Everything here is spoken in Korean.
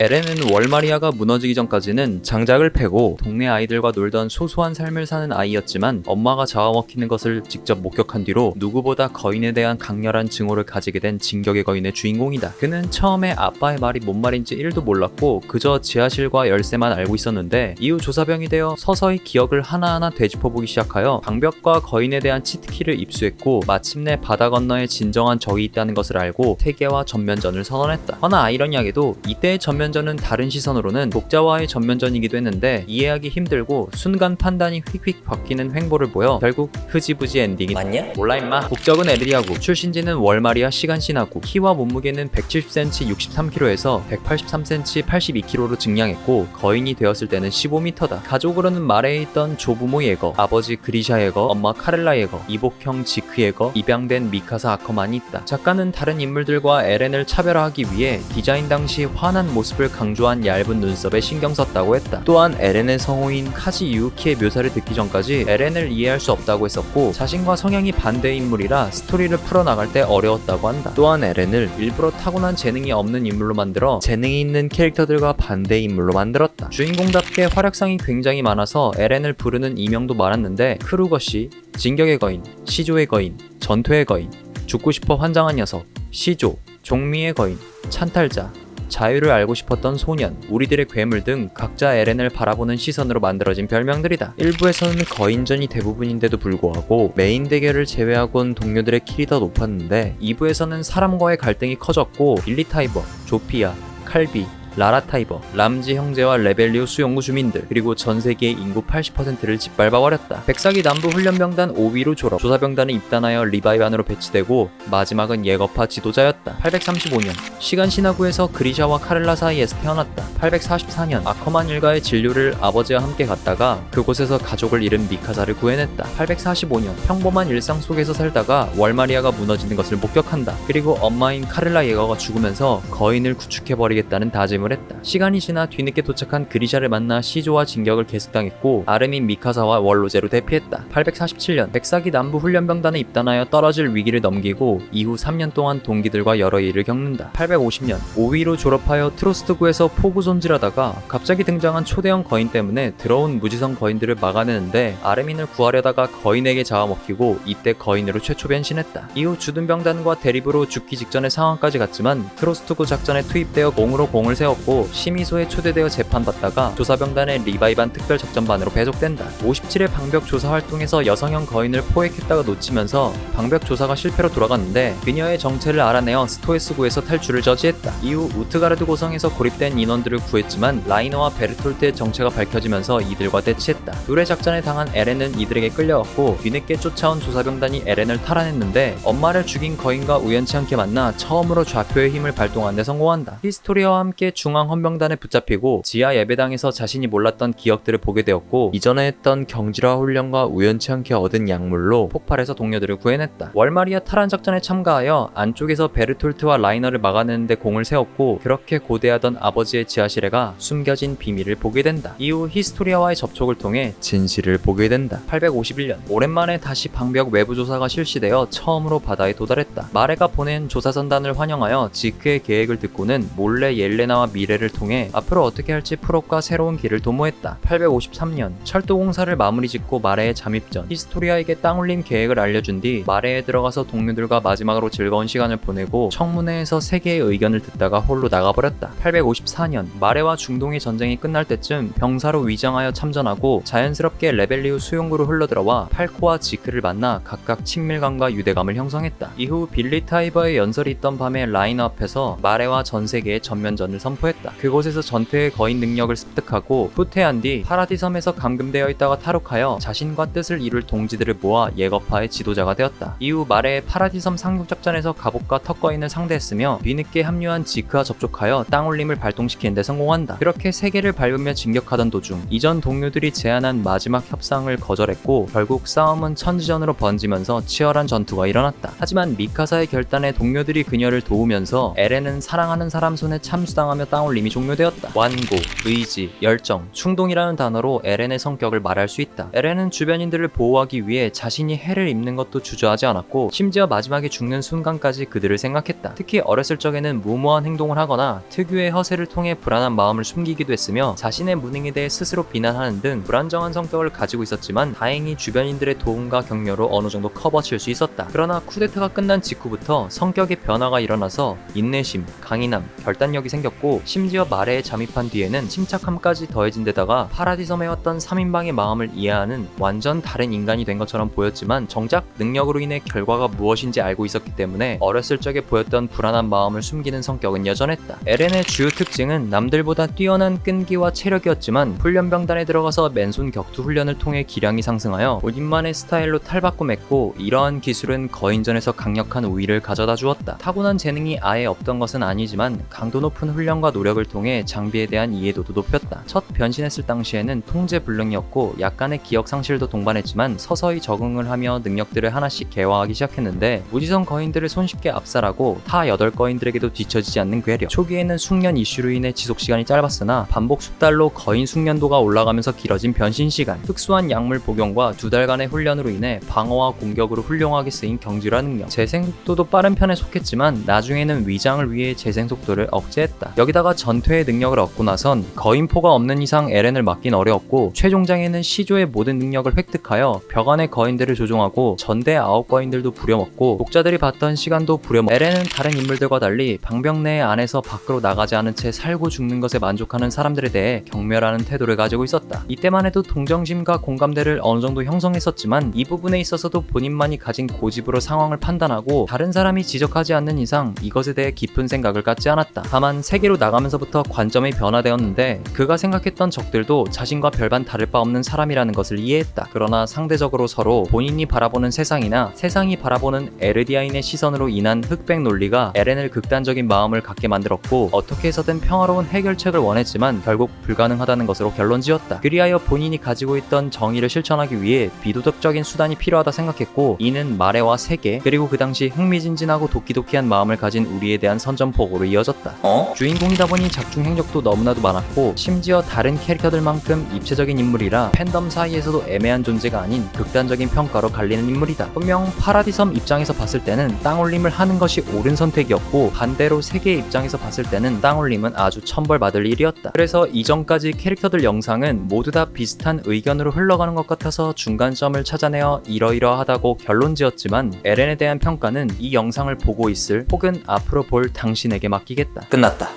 에렌은 월마리아가 무너지기 전까지는 장작을 패고 동네 아이들과 놀던 소소한 삶을 사는 아이였지만 엄마가 잡아먹히는 것을 직접 목격한 뒤로 누구보다 거인에 대한 강렬한 증오를 가지게 된 진격의 거인의 주인공이다. 그는 처음에 아빠의 말이 뭔 말인지 1도 몰랐고 그저 지하실과 열쇠만 알고 있었는데 이후 조사병이 되어 서서히 기억을 하나하나 되짚어보기 시작하여 방벽과 거인에 대한 치트키를 입수했고 마침내 바다 건너에 진정한 적이 있다는 것을 알고 세계와 전면전을 선언했다. 허나 아이러니하게도 이때의 전면전은 다른 시선으로는 독자와의 전면전이기도 했는데 이해하기 힘들고 순간 판단이 휙휙 바뀌는 횡보를 보여 결국 흐지부지 엔딩이 맞냐? 몰라 임마. 국적은 에드리아고 출신지는 월마리아 시간신하고 키와 몸무게는 170cm 63kg에서 183cm 82kg로 증량했고 거인이 되었을 때는 15m다. 가족으로는 마레에 있던 조부모 예거, 아버지 그리샤 예거, 엄마 카렐라 예거, 이복형 지크 예거, 입양된 미카사 아커만이 있다. 작가는 다른 인물들과 에렌을 차별화하기 위해 디자인 당시 환한 모습을 강조한 얇은 눈썹에 신경 썼다고 했다. 또한 에렌의 성우인 카지 유우키의 묘사를 듣기 전까지 에렌을 이해할 수 없다고 했었고 자신과 성향이 반대의 인물이라 스토리를 풀어나갈 때 어려웠다고 한다. 또한 에렌을 일부러 타고난 재능이 없는 인물로 만들어 재능이 있는 캐릭터들과 반대의 인물로 만들었다. 주인공답게 활약상이 굉장히 많아서 에렌을 부르는 이명도 많았는데 크루거시, 진격의 거인, 시조의 거인, 전투의 거인, 죽고 싶어 환장한 녀석, 시조, 종미의 거인, 찬탈자, 자유를 알고 싶었던 소년, 우리들의 괴물 등 각자 에렌을 바라보는 시선으로 만들어진 별명들이다. 1부에서는 거인전이 대부분인데도 불구하고 메인 대결을 제외하곤 동료들의 킬이 더 높았는데 2부에서는 사람과의 갈등이 커졌고 빌리 타이버, 조피아, 칼비, 라라 타이버, 람지 형제와 레벨리오 수용구 주민들 그리고 전세계의 인구 80%를 짓밟아버렸다. 백사기 남부 훈련병단 5위로 졸업, 조사병단에 입단하여 리바이반으로 배치되고 마지막은 예거파 지도자였다. 835년 시간신화구에서 그리샤와 카렐라 사이에서 태어났다. 844년 아커만 일가의 진료를 아버지와 함께 갔다가 그곳에서 가족을 잃은 미카사를 구해냈다. 845년 평범한 일상 속에서 살다가 월마리아가 무너지는 것을 목격한다. 그리고 엄마인 카렐라 예거가 죽으면서 거인을 구축해버리겠다는 다짐을 했다. 시간이 지나 뒤늦게 도착한 그리샤를 만나 시조와 진격을 계속당했고 아르민 미카사와 원로제로 대피했다. 847년 백사기 남부 훈련병단에 입단하여 떨어질 위기를 넘기고 이후 3년 동안 동기들과 여러 일을 겪는다. 850년 5위로 졸업하여 트로스트구에서 포구 손질하다가 갑자기 등장한 초대형 거인 때문에 들어온 무지성 거인들을 막아내는데 아르민을 구하려다가 거인에게 잡아먹히고 이때 거인으로 최초 변신했다. 이후 주둔병단과 대립으로 죽기 직전의 상황까지 갔지만 트로스트구 작전에 투입되어 공으로 공을 세웠고 심의소에 초대되어 재판받다가 조사병단의 리바이반 특별작전반으로 배속된다. 57회 방벽 조사 활동에서 여성형 거인을 포획했다가 놓치면서 방벽 조사가 실패로 돌아갔는데 그녀의 정체를 알아내어 스토에스구에서 탈출을 저지했다. 이후 우트가르드 고성에서 고립된 인원들을 구했지만 라이너와 베르톨트의 정체가 밝혀지면서 이들과 대치했다. 둘의 작전에 당한 에렌은 이들에게 끌려갔고 뒤늦게 쫓아온 조사병단이 에렌을 탈환했는데 엄마를 죽인 거인과 우연치 않게 만나 처음으로 좌표의 힘을 발동하는 데 성공한다. 히스토리아와 함께 중앙헌병단에 붙잡히고 지하 예배당에서 자신이 몰랐던 기억들을 보게 되었고 이전에 했던 경질화 훈련과 우연치 않게 얻은 약물로 폭발해서 동료들을 구해냈다. 월마리아 탈환 작전에 참가하여 안쪽에서 베르톨트와 라이너를 막아내는데 공을 세웠고 그렇게 고대하던 아버지의 지하실에가 숨겨진 비밀을 보게 된다. 이후 히스토리아와의 접촉을 통해 진실을 보게 된다. 851년 오랜만에 다시 방벽 외부 조사가 실시되어 처음으로 바다에 도달했다. 마레가 보낸 조사선단을 환영하여 지크의 계획을 듣고는 몰래 옐레나와 미래를 통해 앞으로 어떻게 할지 프록과 새로운 길을 도모했다. 853년 철도 공사를 마무리 짓고 마레에 잠입 전 히스토리아에게 땅 올림 계획을 알려준 뒤 마레에 들어가서 동료들과 마지막으로 즐거운 시간을 보내고 청문회에서 세계의 의견을 듣다가 홀로 나가버렸다. 854년 마레와 중동의 전쟁이 끝날 때쯤 병사로 위장하여 참전하고 자연스럽게 레벨리우 수용구로 흘러들어와 팔코와 지크를 만나 각각 친밀감과 유대감을 형성했다. 이후 빌리 타이버의 연설이 있던 밤에 라이너 앞에서 마레와 전 세계의 전면전을 선포했다. 그곳에서 전투의 거인 능력을 습득하고 후퇴한 뒤 파라디섬에서 감금되어 있다가 탈옥하여 자신과 뜻을 이룰 동지들을 모아 예거파의 지도자가 되었다. 이후 마레의 파라디섬 상륙작전에서 갑옷과 턱거인을 상대했으며 뒤늦게 합류한 지크와 접촉하여 땅올림을 발동시키는 데 성공한다. 그렇게 세계를 밟으며 진격하던 도중 이전 동료들이 제안한 마지막 협상을 거절했고 결국 싸움은 천지전으로 번지면서 치열한 전투가 일어났다. 하지만 미카사의 결단에 동료들이 그녀를 도우면서 에렌은 사랑하는 사람 손에 참수당하며 땅올림이 종료되었다. 완고, 의지, 열정, 충동이라는 단어로 에렌의 성격을 말할 수 있다. 에렌은 주변인들을 보호하기 위해 자신이 해를 입는 것도 주저하지 않았고 심지어 마지막에 죽는 순간까지 그들을 생각했다. 특히 어렸을 적에는 무모한 행동을 하거나 특유의 허세를 통해 불안한 마음을 숨기기도 했으며 자신의 무능에 대해 스스로 비난하는 등 불안정한 성격을 가지고 있었지만 다행히 주변인들의 도움과 격려로 어느 정도 커버칠 수 있었다. 그러나 쿠데타가 끝난 직후부터 성격의 변화가 일어나서 인내심, 강인함, 결단력이 생겼고 심지어 마레에 잠입한 뒤에는 침착함까지 더해진 데다가 파라디섬에 왔던 3인방의 마음을 이해하는 완전 다른 인간이 된 것처럼 보였지만 정작 능력으로 인해 결과가 무엇인지 알고 있었기 때문에 어렸을 적에 보였던 불안한 마음을 숨기는 성격은 여전했다. 에렌의 주요 특징은 남들보다 뛰어난 끈기와 체력이었지만 훈련병단에 들어가서 맨손 격투 훈련을 통해 기량이 상승하여 본인만의 스타일로 탈바꿈했고 이러한 기술은 거인전에서 강력한 우위를 가져다 주었다. 타고난 재능이 아예 없던 것은 아니지만 강도 높은 훈련과 노력을 통해 장비에 대한 이해도도 높였다. 첫 변신했을 당시에는 통제불능이었고 약간의 기억 상실도 동반했지만 서서히 적응을 하며 능력들을 하나씩 개화하기 시작했는데 무지성 거인들을 손쉽게 압살하고 타 8거인들에게도 뒤처지지 않는 괴력. 초기에는 숙련 이슈로 인해 지속시간이 짧았으나 반복 숙달로 거인 숙련도가 올라가면서 길어진 변신 시간, 특수한 약물 복용과 2달간의 훈련으로 인해 방어와 공격으로 훌륭하게 쓰인 경지라 능력. 재생속도도 빠른 편에 속했지만 나중에는 위장을 위해 재생속도를 억제했다. 여기다가 전투의 능력을 얻고 나선 거인포가 없는 이상 에렌을 막긴 어려웠고 최종장에는 시조의 모든 능력을 획득하여 벽 안의 거인들을 조종하고 전대 9거인들도 부려먹고 독자들이 봤던 시간도 부려먹고 에렌은 다른 인물들과 달리 방벽 내 안에서 밖으로 나가지 않은 채 살고 죽는 것에 만족하는 사람들에 대해 경멸하는 태도를 가지고 있었다. 이때만 해도 동정심과 공감대를 어느 정도 형성했었지만 이 부분에 있어서도 본인만이 가진 고집으로 상황을 판단하고 다른 사람이 지적하지 않는 이상 이것에 대해 깊은 생각을 갖지 않았다. 다만 세계로 나가면서부터 관점이 변화되었는데 그가 생각했던 적들도 자신과 별반 다를 바 없는 사람이라는 것을 이해했다. 그러나 상대적으로 서로 본인이 바라보는 세상이나 세상이 바라보는 에르디아인의 시선으로 인한 흑백 논리가 에렌을 극단적인 마음을 갖게 만들었고 어떻게 해서든 평화로운 해결책을 원했지만 결국 불가능하다는 것으로 결론지었다. 그리하여 본인이 가지고 있던 정의를 실천하기 위해 비도덕적인 수단이 필요하다 생각했고 이는 마레와 세계 그리고 그 당시 흥미진진하고 도끼도끼한 마음을 가진 우리에 대한 선전포고로 이어졌다. 주인공이다 보니 작중 행적도 너무나도 많았고 심지어 다른 캐릭터들만큼 입체적인 인물이라 팬덤 사이에서도 애매한 존재가 아닌 극단적인 평가로 갈리는 인물이다. 분명 파라디섬 입장에서 봤을 때는 땅올림을 하는 것이 옳은 선택이었고 반대로 세계의 입장에서 봤을 때는 땅올림은 아주 천벌받을 일이었다. 그래서 이전까지 캐릭터들 영상은 모두 다 비슷한 의견으로 흘러가는 것 같아서 중간점을 찾아내어 이러이러하다고 결론지었지만 에렌에 대한 평가는 이 영상을 보고 있을 혹은 앞으로 볼 당신에게 맡기겠다. 끝났다.